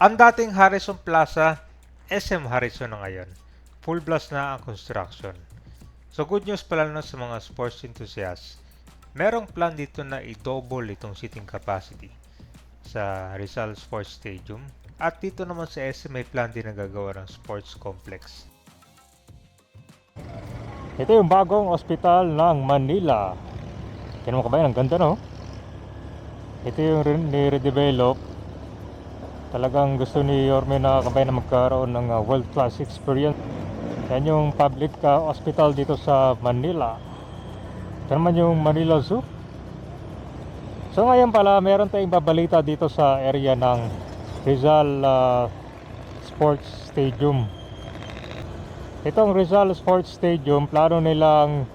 Ang dating Harrison Plaza, SM Harrison na ngayon. Full blast na ang construction. So good news pala nun sa mga sports enthusiasts. Merong plan dito na i-double itong seating capacity sa Rizal Sports Stadium. At dito naman sa SM may plan din na gagawa ng sports complex. Ito yung bagong ospital ng Manila. Tignan mo kabayan, ang ganda, no? Ito yung ni-redevelop. Talagang gusto ni Yorme na kabayan na magkaroon ng world-class experience. Yan yung public hospital dito sa Manila. Ito naman yung Manila Zoo. So ngayon pala, meron tayong babalita dito sa area ng Rizal Sports Stadium. Itong Rizal Sports Stadium, plano nilang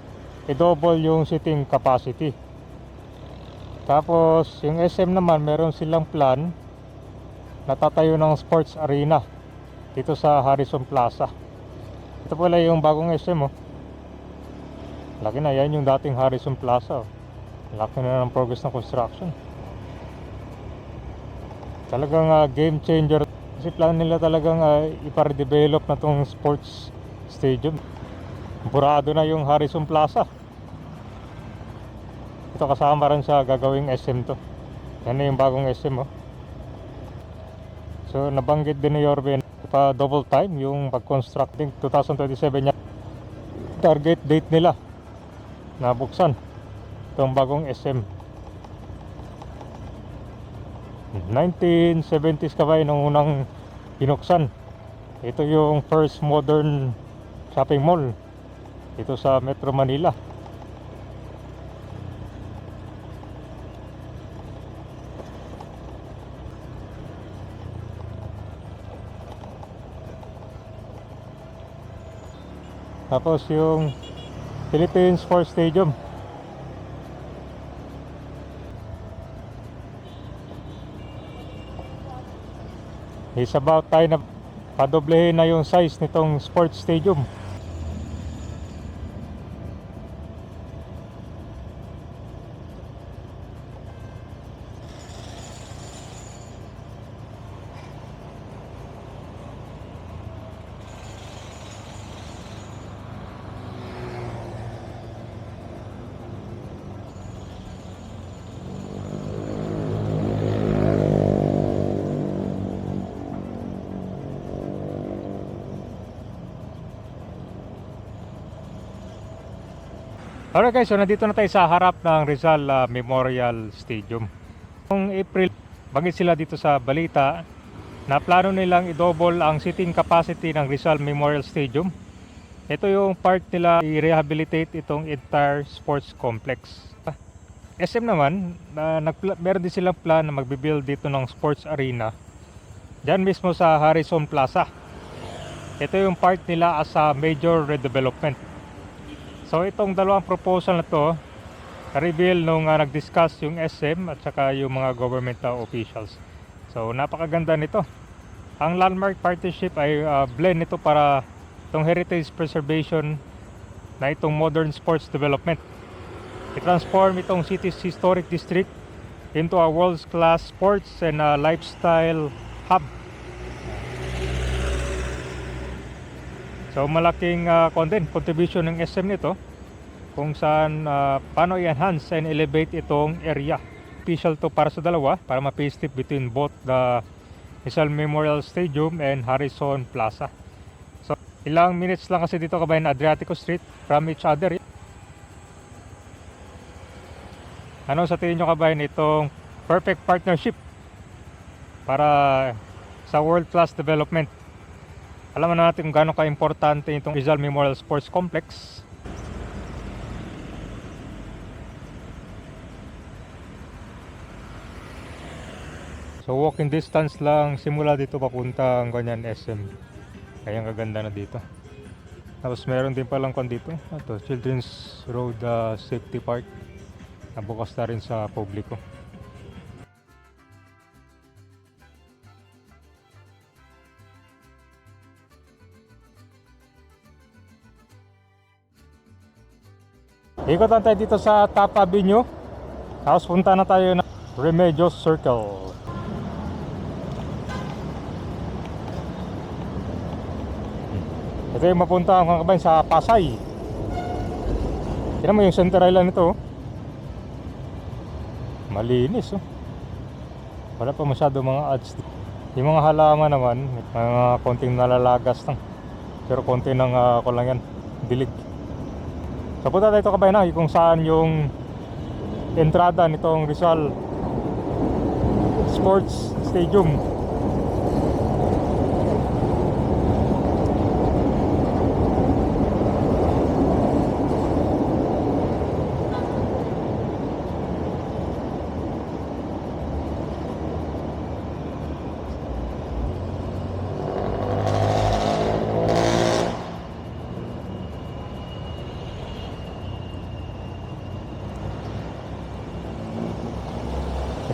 i-double yung seating capacity. Tapos yung SM naman, meron silang plan na tatayo ng sports arena dito sa Harrison Plaza. Ito pala yung bagong SM, oh. Laki na, yan yung dating Harrison Plaza, oh. Laki na ng progress ng construction. Talagang game changer. Kasi plan nila talagang ipa-redevelop na tong sports stadium. Burado na yung Harrison Plaza. Ito kasama rin sa gagawing SM to. Yan na yung bagong SM, oh. So nabanggit din ni Yorben pa double time yung pag-constructing 2027 niya. Target date nila na buksan itong bagong SM. 1970s kabay nung unang binuksan. Ito yung first modern shopping mall dito sa Metro Manila. Tapos yung Philippine Sports Stadium. It's about time na padoblehin na yung size nitong sports stadium. Alright guys, so nandito na tayo sa harap ng Rizal Memorial Stadium. Noong April, banggit sila dito sa balita na plano nilang i-double ang seating capacity ng Rizal Memorial Stadium. Ito yung part nila i-rehabilitate itong entire sports complex. SM naman, meron din silang plan na magbibuild dito ng sports arena dyan mismo sa Harrison Plaza. Ito yung part nila as a major redevelopment. So itong dalawang proposal na to reveal nung nag-discuss yung SM at saka yung mga government officials. So napakaganda nito. Ang landmark partnership ay blend nito para itong heritage preservation na itong modern sports development. I-transform itong city's historic district into a world-class sports and lifestyle hub. So malaking contribution ng SM nito kung saan paano i-enhance and elevate itong area. Official to para sa dalawa, para ma-facelift between both the Rizal Memorial Stadium and Harrison Plaza. So ilang minutes lang kasi dito kabayan Adriatico Street from each other. Ano sa tingin nyo kabayan itong perfect partnership para sa world-class development? Alam natin kung gaano ka-importante itong Rizal Memorial Sports Complex. So walking distance lang simula dito papunta ang ganyan SM. Kaya ang gaganda na dito. Tapos meron din palang kon dito. Ito, Children's Road Safety Park. Nabukas na rin sa publiko. Ikot lang tayo dito sa Top Avenue. Tapos punta na tayo ng Remedios Circle. Ito yung mapunta mga kabayan sa Pasay. Tignan mo yung center island nito, oh. Malinis, oh. Wala pa masyado mga ads. Yung mga halaman naman, mga konting nalalagas lang. Pero konti ng ko lang yan, dilig. So punta tayo kabayan kung saan yung entrada nitong Rizal Sports Stadium.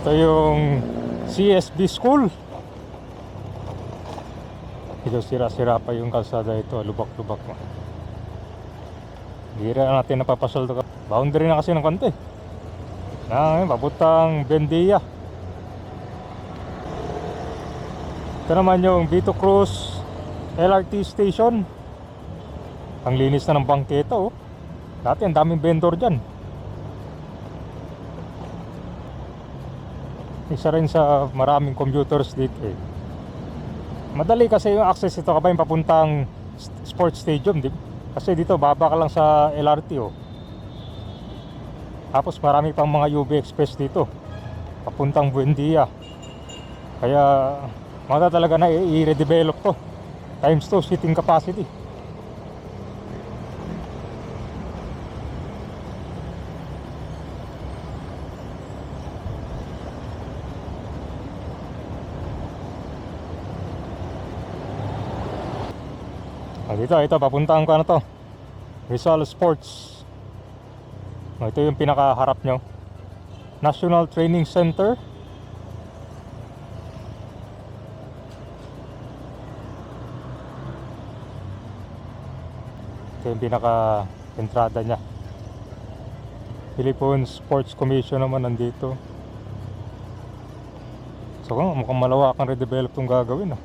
Ito yung CSB School. Ito sira-sira pa yung kalsada ito, lubak-lubak mo. Hindi rin natin napapasal ito. Boundary na kasi ng konti. Papuntang Bendia. Ito naman yung Vito Cruz LRT Station. Ang linis na ng bangketa, oh. Dati ang daming vendor dyan. Isa rin sa maraming computers dito, eh. Madali kasi yung access ito kabayan papuntang sports stadium, di ba? Kasi dito baba ka lang sa LRT, oh. Tapos marami pang mga UB Express dito papuntang Buendia. Kaya mata talaga na i-redevelop to times 2 seating capacity. Ito papuntang ko to Rizal Sports. Ito yung pinakaharap nyo, National Training Center. Ito yung pinaka entrada nya. Philippine Sports Commission naman nandito. So mukhang malawak ang redevelop itong gagawin, ah.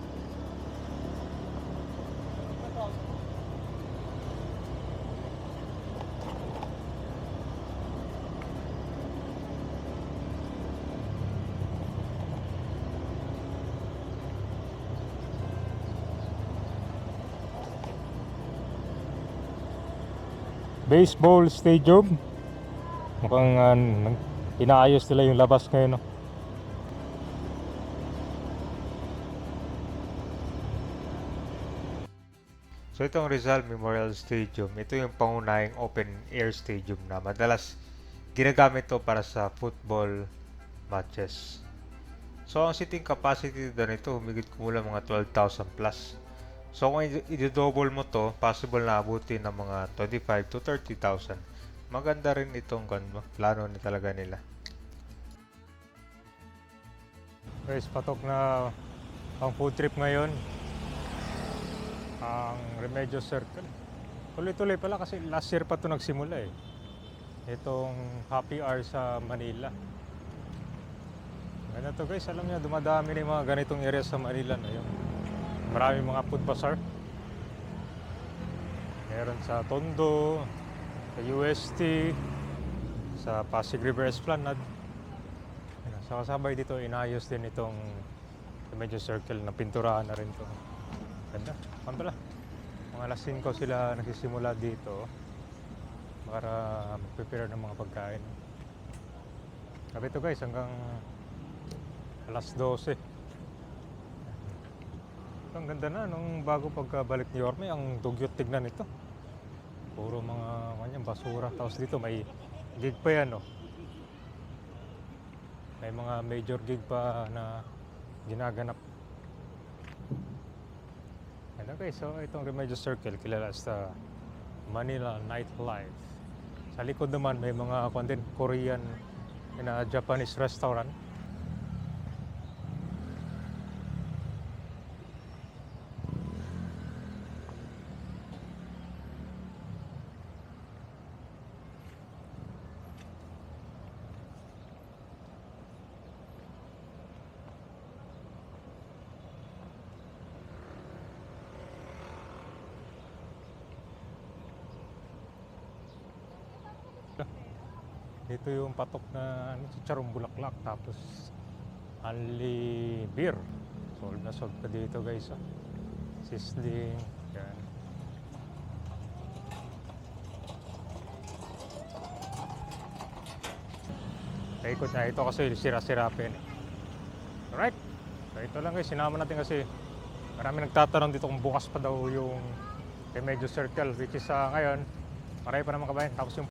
Baseball stadium. Mukhang inaayos nila yung labas ngayon, no? So itong Rizal Memorial Stadium, ito yung pangunahing open air stadium na madalas ginagamit to para sa football matches. So ang seating capacity doon ito humigit kumulang mga 12,000 plus. So kung i-double mo to, possible na abutin ng mga 25 to 30,000. Maganda rin itong plano ni talaga nila. Guys, patok na ang food trip ngayon. Ang Remedios Circle. Tuloy-tuloy pala kasi last year pa ito nagsimula, eh. Itong Happy Hour sa Manila. Ganito guys, alam niyo dumadami na yung mga ganitong area sa Manila, no? Yung maraming mga food bazaar. Meron sa Tondo, sa UST, sa Pasig River Esplanade. Sa kasabay dito, inayos din itong Remedios Circle na pinturahan na rin to. Ganda. Ano pala? Mga alas 5 sila nagsisimula dito para mag-prepare ng mga pagkain. Sabi ito guys, hanggang alas 12. Ang ganda na nung bago pagkabalik ni Yorme, ang dugyot tignan ito. Puro mga kanyang basura. Tapos dito may gig pa yan, oh. May mga major gig pa na ginaganap. Ano guys, so itong Remedios Circle kilala sa Manila Nightlife. Sa likod naman may mga content Korean and Japanese restaurant. Dito yung patok na ano, chicharong bulaklak. Tapos only beer. Sold na sold pa dito guys. Oh. Sizzling. Yan. Paikot na ito kasi sira-sira pa yun. Alright. So ito lang guys, sinama natin kasi marami nagtatanong dito kung bukas pa daw yung Remedios Circle, which is ngayon marami pa naman kabayan. Tapos yung